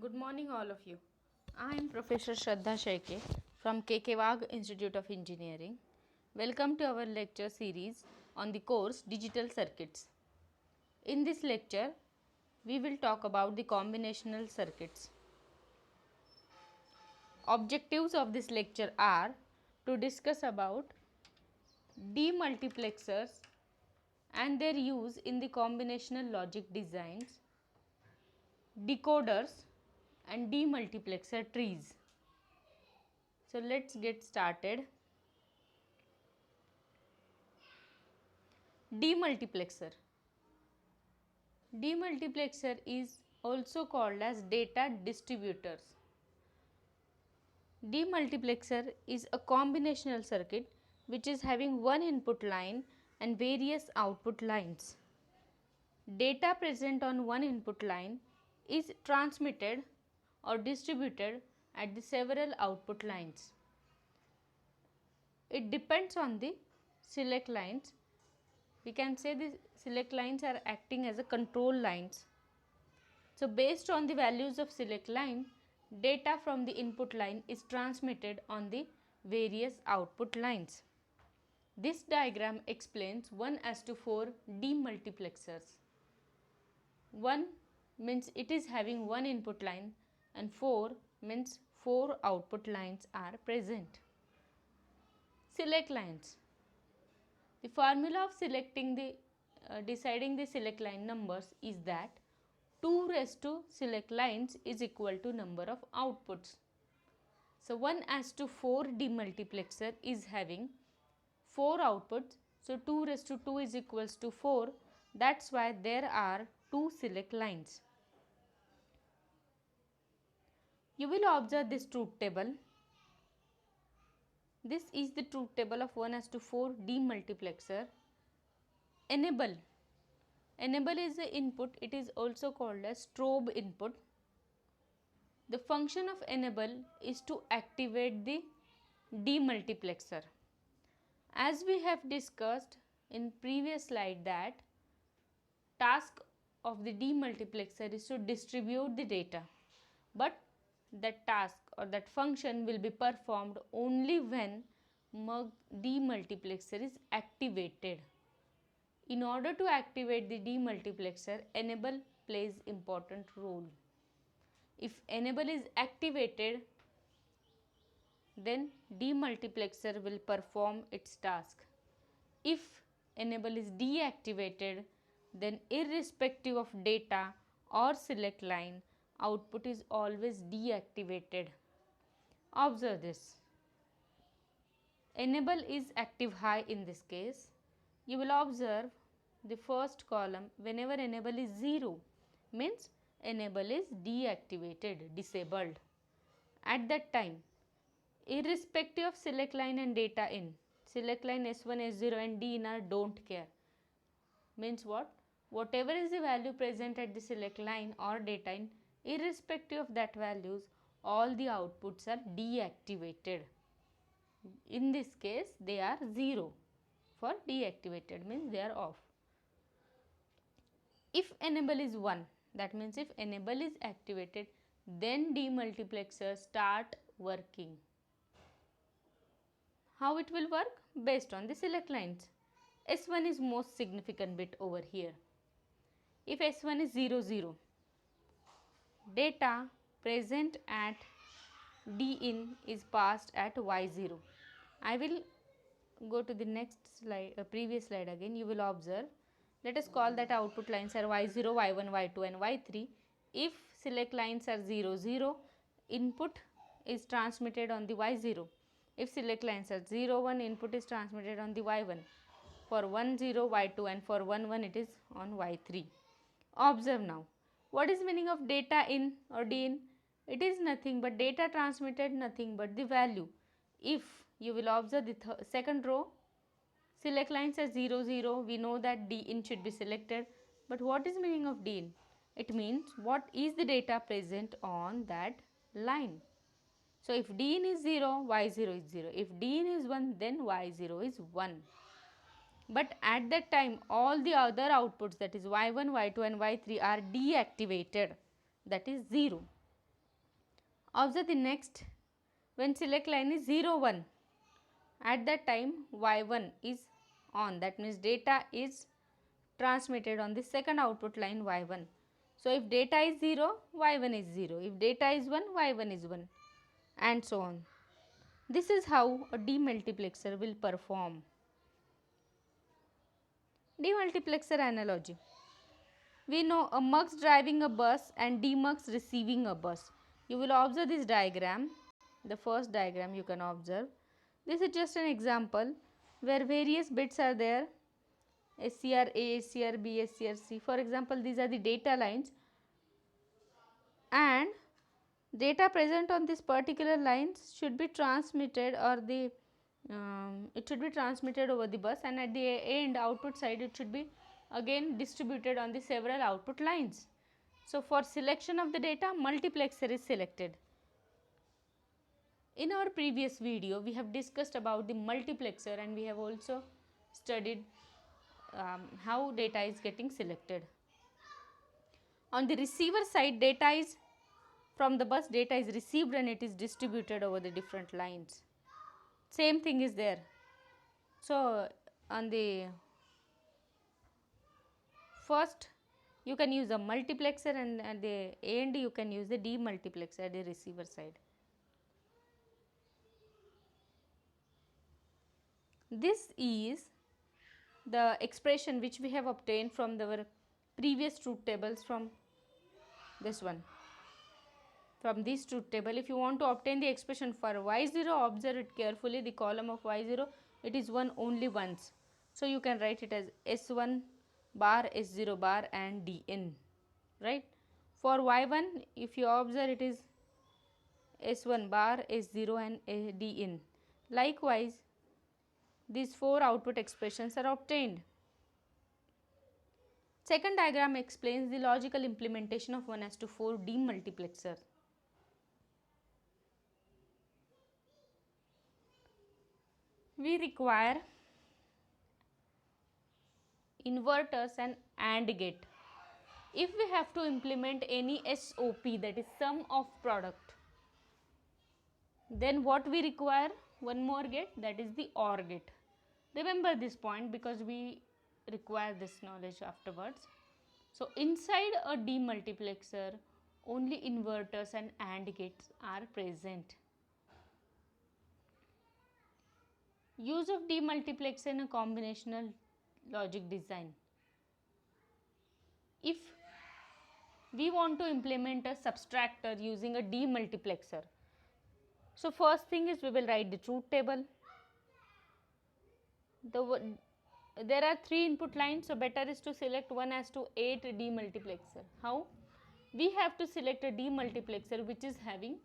Good morning, all of you. I am Professor Shraddha Shaike from KK Wagh Institute of Engineering. Welcome to our lecture series on the course Digital Circuits. In this lecture, we will talk about the combinational circuits. Objectives of this lecture are to discuss about demultiplexers and their use in the combinational logic designs, decoders and demultiplexer trees. So let's get started. Demultiplexer. Demultiplexer is also called as data distributors. Demultiplexer is a combinational circuit which is having one input line and various output lines. Data present on one input line is transmitted or distributed at the several output lines. It depends on the select lines. We can say the select lines are acting as a control lines. So based on the values of select line, data from the input line is transmitted on the various output lines. This diagram explains 1:4 demultiplexers. 1 means it is having one input line and 4 means 4 output lines are present. Select lines. The formula of deciding the select line numbers is that 2 raised to select lines is equal to number of outputs. So 1:4 demultiplexer is having 4 outputs. So 2 raised to 2 is equals to 4. That's why there are 2 select lines. You will observe this truth table. This is the truth table of 1:4 demultiplexer. Enable. Enable is the input. It is also called as strobe input. The function of enable is to activate the demultiplexer. As we have discussed in previous slide that task of the demultiplexer is to distribute the data, but that task or that function will be performed only when demultiplexer is activated. In order to activate the demultiplexer, enable plays important role. If enable is activated, then demultiplexer will perform its task. If enable is deactivated, then irrespective of data or select line, output is always deactivated. Observe this. Enable is active high in this case. You will observe the first column. Whenever enable is 0 means enable is deactivated, disabled. At that time, irrespective of select line and data in, select line S1, S0 and D in are don't care. Means what? Whatever is the value present at the select line or data in, irrespective of that values, all the outputs are deactivated. In this case, they are 0. For deactivated means they are off. If enable is 1, that means if enable is activated, then demultiplexer start working. How it will work? Based on the select lines. S1 is most significant bit over here. If S1 is 0, 0, data present at D in is passed at Y0. I will go to the next slide, previous slide again. You will observe. Let us call that output lines are Y0, Y1, Y2 and Y3. If select lines are 0, 0, input is transmitted on the Y0. If select lines are 0, 1, input is transmitted on the Y1. For 1, 0, Y2 and for 1, 1 it is on Y3. Observe now. What is meaning of data in or D in? It is nothing but data transmitted, nothing but the value. If you will observe the second row, select lines are 0, 0, we know that D in should be selected. But what is meaning of D in? It means what is the data present on that line. So if D in is 0, Y0 is 0. If D in is 1, then Y0 is 1. But at that time, all the other outputs, that is Y1, Y2 and Y3 are deactivated, that is 0. Observe the next, when select line is 0 1, at that time y1 is on, that means data is transmitted on the second output line y1. So if data is 0, y1 is 0, if data is 1, y1 is 1, and so on. This is how a demultiplexer will perform. Demultiplexer analogy. We know a mux driving a bus and demux receiving a bus. You will observe this diagram, the first diagram you can observe. This is just an example where various bits are there, SCR A, SCR B, SCR C. For example, these are the data lines, and data present on this particular lines should be transmitted, or the it should be transmitted over the bus, and at the end output side it should be again distributed on the several output lines. So for selection of the data, multiplexer is selected. In our previous video we have discussed about the multiplexer, and we have also studied how data is getting selected. On the receiver side, data is from the bus, data is received and it is distributed over the different lines. Same thing is there. So on the first you can use a multiplexer, and at the end you can use the demultiplexer at the receiver side. This is the expression which we have obtained from our previous truth tables, from this one. From this truth table, if you want to obtain the expression for y0, observe it carefully, the column of y0, it is 1 only once. So you can write it as S1 bar, S0 bar and Dn, right. For y1, if you observe, it is S1 bar, S0 and Dn. Likewise, these 4 output expressions are obtained. Second diagram explains the logical implementation of 1:4 demultiplexer. We require inverters and AND gate. If we have to implement any SOP, that is sum of product, then what we require? One more gate, that is the OR gate. Remember this point because we require this knowledge afterwards. So inside a demultiplexer, only inverters and AND gates are present. Use of demultiplexer in a combinational logic design. If we want to implement a subtractor using a demultiplexer, so first thing is we will write the truth table. There are 3 input lines, so better is to select 1:8 demultiplexer. How? We have to select a demultiplexer which is having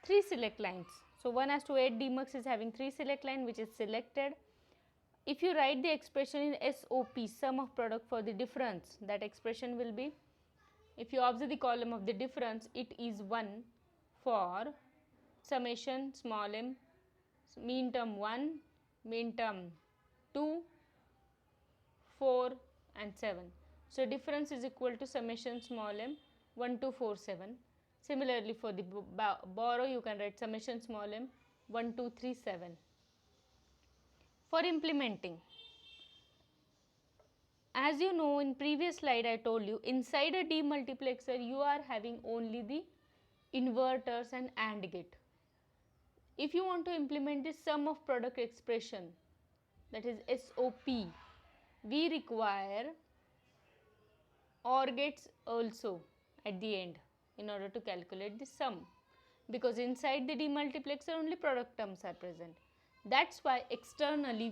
3 select lines. So 1:8 demux is having 3 select line, which is selected. If you write the expression in SOP, sum of product for the difference, that expression will be, if you observe the column of the difference, it is 1 for summation small m, mean term 1, mean term 2, 4 and 7. So difference is equal to summation small m 1, 2, 4, 7. Similarly for the borrow, you can write summation small m 1, 2, 3, 7. For implementing, as you know, in previous slide I told you, inside a demultiplexer you are having only the inverters and AND gate. If you want to implement the sum of product expression, that is SOP, we require OR gates also at the end in order to calculate the sum, because inside the demultiplexer only product terms are present. That's why externally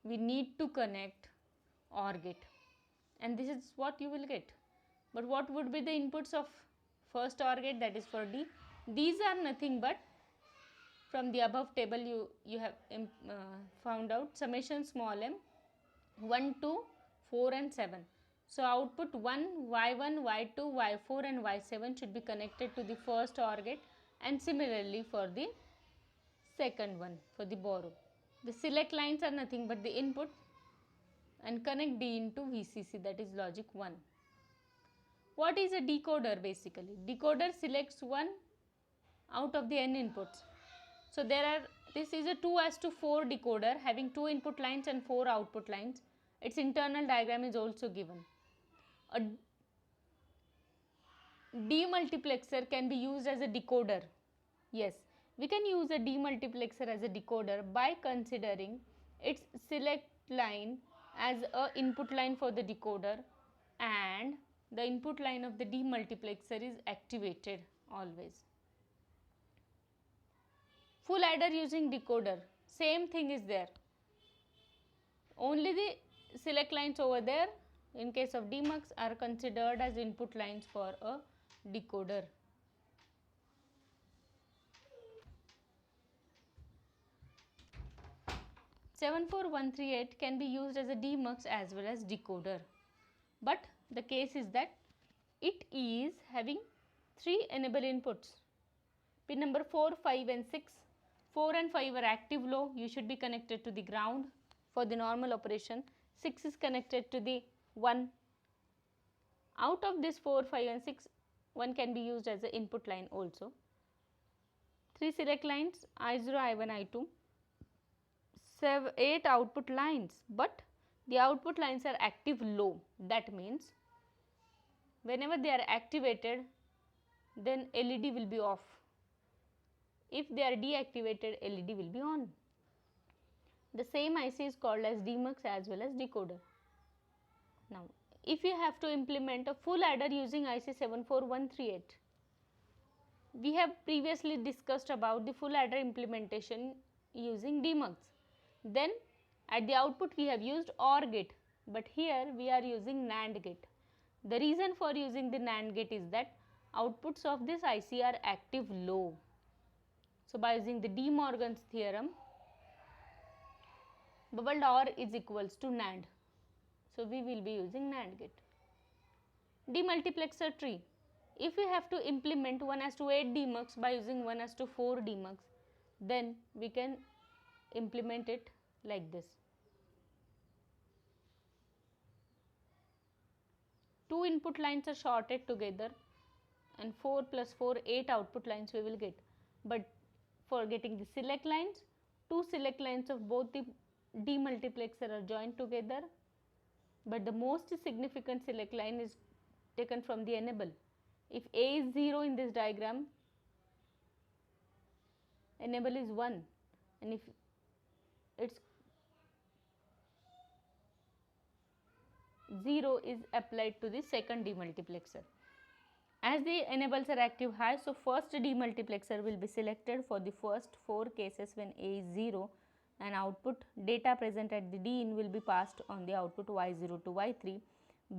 we need to connect OR gate, and this is what you will get. But what would be the inputs of first OR gate, that is for D? These are nothing but from the above table you have found out summation small m 1, 2, 4 and 7. So output 1, y1, y2, y4 and y7 should be connected to the first OR gate, and similarly for the second one, for the borrow. The select lines are nothing but the input, and connect D into VCC, that is logic 1. What is a decoder basically? Decoder selects one out of the n inputs. So this is a 2:4 decoder having 2 input lines and 4 output lines. Its internal diagram is also given. A demultiplexer can be used as a decoder. Yes, we can use a demultiplexer as a decoder by considering its select line as a input line for the decoder, and the input line of the demultiplexer is activated always. Full adder using decoder, same thing is there. Only the select lines over there in case of demux are considered as input lines for a decoder. (74138) can be used as a demux as well as decoder, but the case is that it is having 3 enable inputs. Pin number 4, 5 and 6. 4 and 5 are active low, you should be connected to the ground for the normal operation. 6 is connected to the 1. Out of this 4, 5 and 6, 1 can be used as an input line also. 3 select lines, I0, I1, I2. 8 output lines, but the output lines are active low. That means whenever they are activated, then LED will be off. If they are deactivated, LED will be on. The same IC is called as demux as well as decoder. Now, if you have to implement a full adder using IC 74138, we have previously discussed about the full adder implementation using demux. Then at the output we have used OR gate, but here we are using NAND gate. The reason for using the NAND gate is that outputs of this IC are active low. So by using the De Morgan's theorem, bubbled OR is equals to NAND. So we will be using NAND gate. Demultiplexer tree. If we have to implement 1:8 demux by using 1:4 demux, then we can implement it like this. 2 input lines are shorted together and 4 plus 4, 8 output lines we will get. But for getting the select lines, 2 select lines of both the demultiplexer are joined together, but the most significant select line is taken from the enable. If A is 0 in this diagram, enable is 1, and if it's 0 is applied to the second demultiplexer. As the enables are active high, so first demultiplexer will be selected for the first 4 cases when A is 0, and output data present at the D in will be passed on the output Y0 to Y3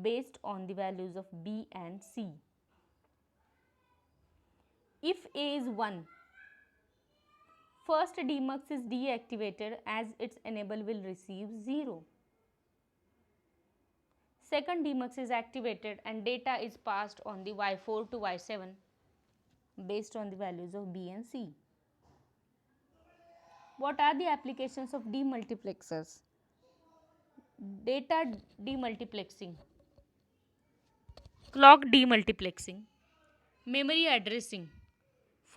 based on the values of B and C. If A is 1, first demux is deactivated as its enable will receive 0. Second demux is activated and data is passed on the Y4 to Y7 based on the values of B and C. What are the applications of demultiplexers? Data demultiplexing, clock demultiplexing, memory addressing,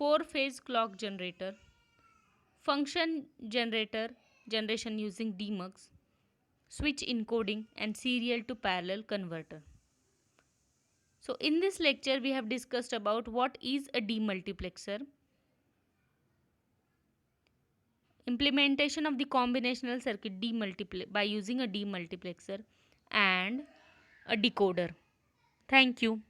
4-phase clock generator, function generator generation using demux, switch encoding and serial to parallel converter. So in this lecture we have discussed about what is a demultiplexer, implementation of the combinational circuit by using a demultiplexer and a decoder. Thank you.